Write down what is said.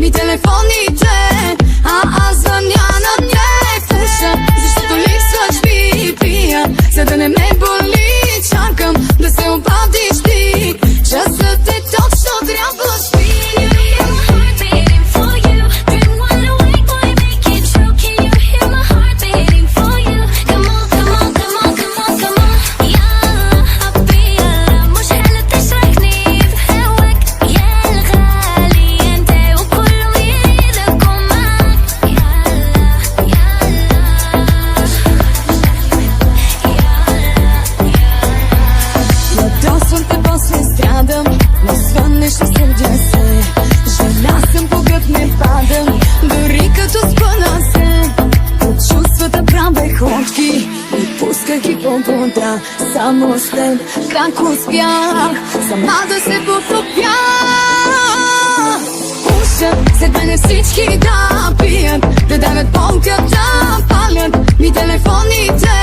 ми телефоните, звъня на те. Пуша, защото липсваш ми, пия, за да не ме боли. Чакам да се обадиш ти, часът е точно, трябваш ми. Ще сърдя се, жена съм, погът не падам, дори като спъна се. От чувствата правя ходки и пусках ги по вода. Само след как успях сама да се потопя. Пушат след мене всички да пият, да давят болка, да палят ми телефоните.